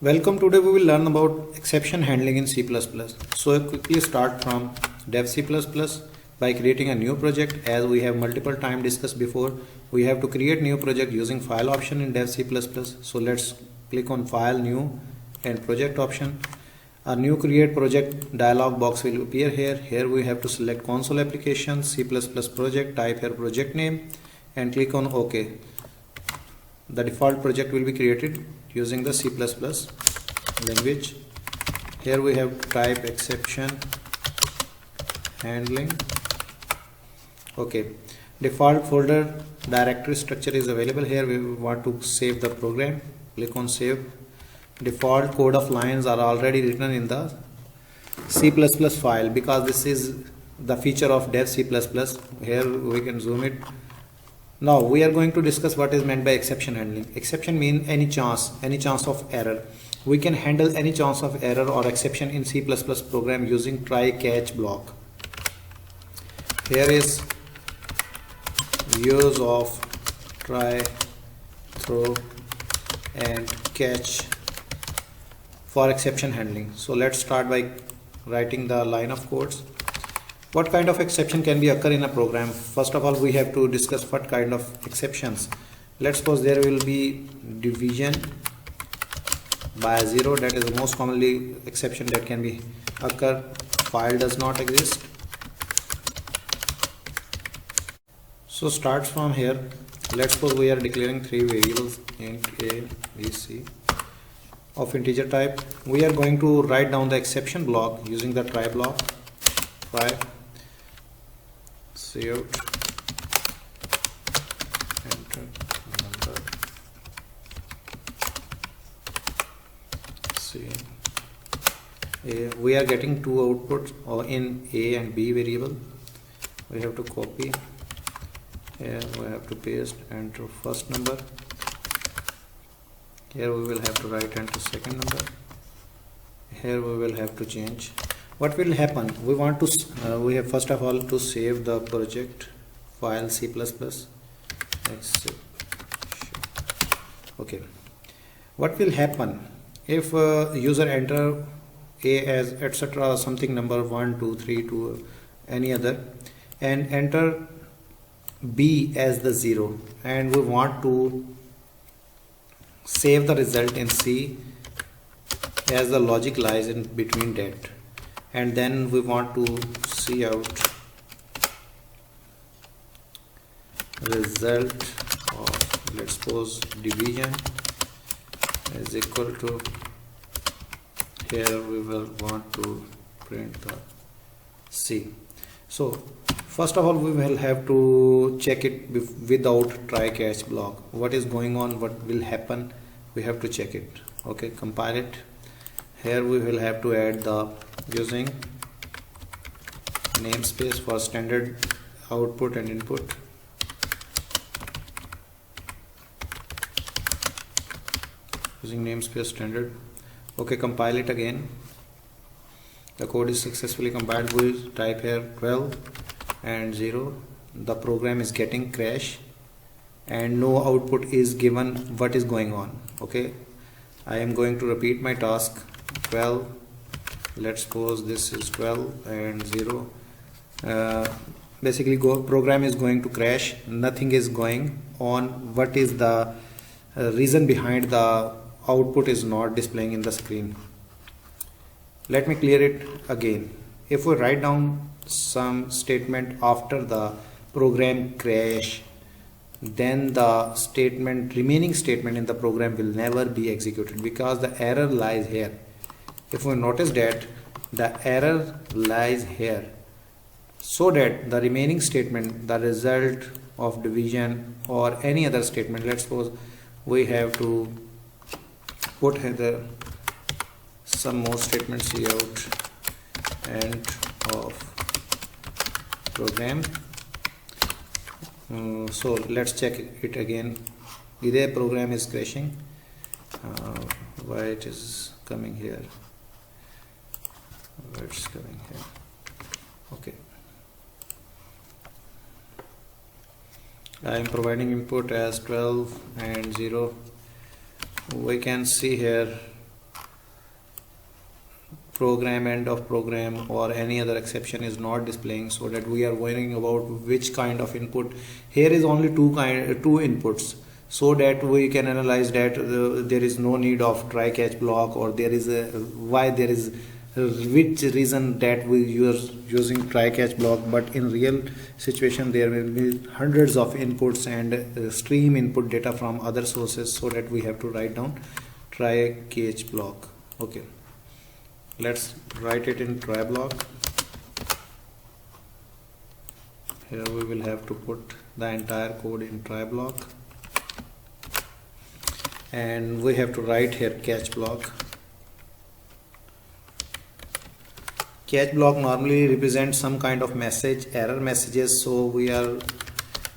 Welcome. Today we will learn about exception handling in C++. So quickly start from dev C++ by creating a new project. As we have multiple time discussed before, we have to create new project using file option in dev C++. So let's click on file, new and project option. A new create project dialog box will appear here. Here we have to select console application C++ project, type here project name and click on OK. The default project will be created using the C++ language. Here we have to type exception handling. Okay, default folder directory structure is available here. We want to save the program, click on save. Default code of lines are already written in the C++ file because this is the feature of dev C++. Here we can zoom it. Now we are going to discuss what is meant by exception handling. Exception means any chance of error. We can handle any chance of error or exception in C++ program using try catch block. Here is use of try, throw and catch for exception handling. So let's start by writing the line of codes. What kind of exception can be occur in a program? First of all, we have to discuss what kind of exceptions. Let's suppose there will be division by 0. That is the most commonly exception that can be occur. File does not exist. So starts from here. Let's suppose we are declaring three variables int a, b, c of integer type. We are going to write down the exception block using the try block. Try out, enter number, C. We are getting two outputs or in A and B variable. We have to copy. Here we have to paste, enter first number. Here we will have to write enter second number. Here we will have to change. What will happen? We want to we have first of all to save the project file C++. Okay, what will happen if user enter A as etc something number 1 2 3 to any other and enter B as the 0, and we want to save the result in C as the logic lies in between that, and then we want to see out result of, let's suppose, division is equal to, here we will want to print the C. So first of all we will have to check it without try catch block. What is going on, what will happen, we have to check it. Okay, compile it. Here we will have to add the using namespace for standard output and input. Using namespace standard. Okay, compile it again. The code is successfully compiled. We type here 12 and 0. The program is getting crash and no output is given. What is going on? Okay, I am going to repeat my task. 12, let's suppose this is 12 and 0. Basically program is going to crash, nothing is going on. What is the reason behind the output is not displaying in the screen? Let me clear it again. If we write down some statement after the program crash, then the remaining statement in the program will never be executed because the error lies here. If we notice that the error lies here, so that the remaining statement, the result of division or any other statement, let's suppose we have to put here some more statements, see out end of program. So let's check it again. Either program is crashing. Why it is coming here? Where it's coming here? Okay, I am providing input as 12 and 0. We can see here program, end of program, or any other exception is not displaying, so that we are worrying about which kind of input. Here is only two inputs, so that we can analyze that there is no need of try catch block, or there is a why there is which reason that we use using try catch block. But in real situation there will be hundreds of inputs and stream input data from other sources, so that we have to write down try catch block. Okay, let's write it in try block. Here we will have to put the entire code in try block, and we have to write here catch block. Catch block normally represents some kind of message, error messages, so we are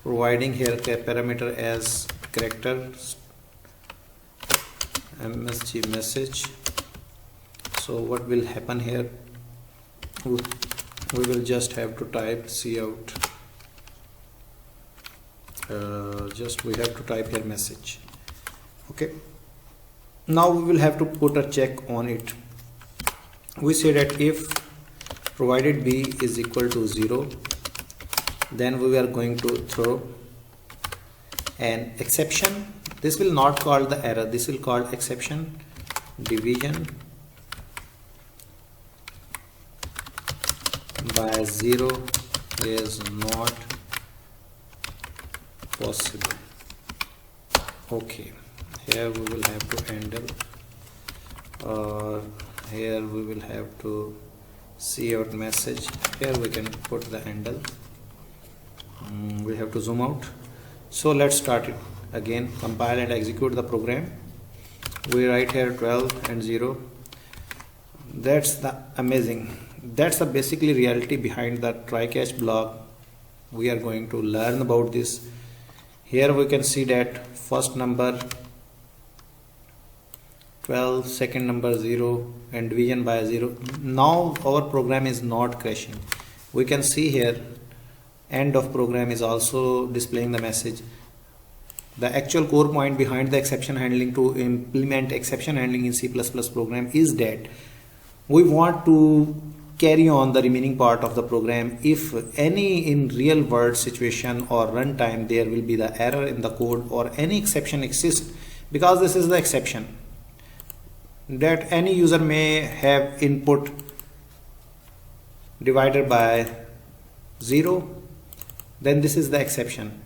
providing here a parameter as character msg message. So what will happen here, we will just have to type cout, we have to type here message. Okay, now we will have to put a check on it. We say that if provided b is equal to 0, then we are going to throw an exception. This will not call the error, this will call exception. Division by 0 is not possible. Okay, here we will have to handle, here we will have to cout message. Here we can put the handle. We have to zoom out. So let's start it again, compile and execute the program. We write here 12 and 0. That's the amazing, that's the basically reality behind the try catch block. We are going to learn about this. Here we can see that first number 12, second number 0, and division by 0. Now our program is not crashing. We can see here end of program is also displaying the message. The actual core point behind the exception handling, to implement exception handling in C++ program, is that we want to carry on the remaining part of the program. If any in real world situation or runtime there will be the error in the code or any exception exists, because this is the exception that any user may have input divided by 0, then this is the exception.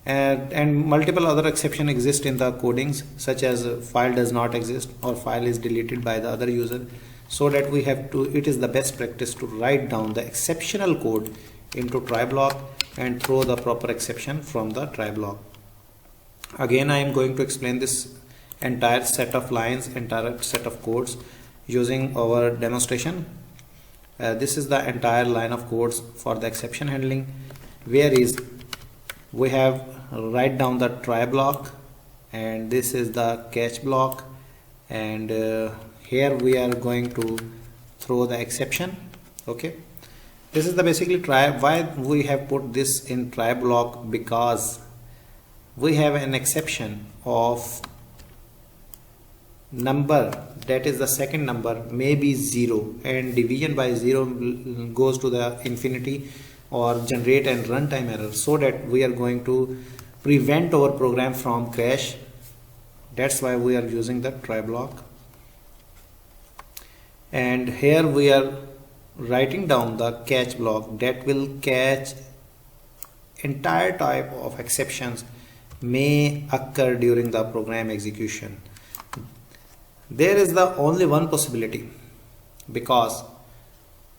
And multiple other exception exist in the codings, such as file does not exist or file is deleted by the other user, so that we have to, it is the best practice to write down the exceptional code into try block and throw the proper exception from the try block. Again, I am going to explain this entire set of lines, entire set of codes using our demonstration. This is the entire line of codes for the exception handling, where is we have write down the try block, and this is the catch block, and here we are going to throw the exception. Okay, this is the basically try. Why we have put this in try block? Because we have an exception of number, that is the second number may be 0, and division by 0 goes to the infinity or generate and runtime error, so that we are going to prevent our program from crash. That's why we are using the try block. And here we are writing down the catch block that will catch entire type of exceptions may occur during the program execution. There is the only one possibility, because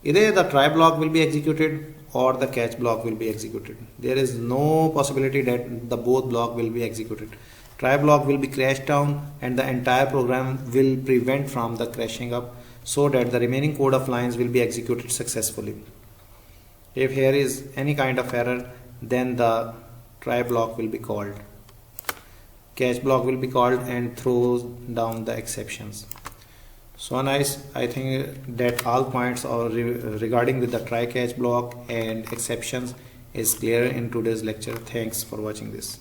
either the try block will be executed or the catch block will be executed. There is no possibility that the both block will be executed. Try block will be crashed down and the entire program will prevent from the crashing up, so that the remaining code of lines will be executed successfully. If here is any kind of error, then the try block will be called, catch block will be called, and throws down the exceptions. So nice. I think that all points are regarding with the try catch block and exceptions is clear in today's lecture. Thanks for watching this.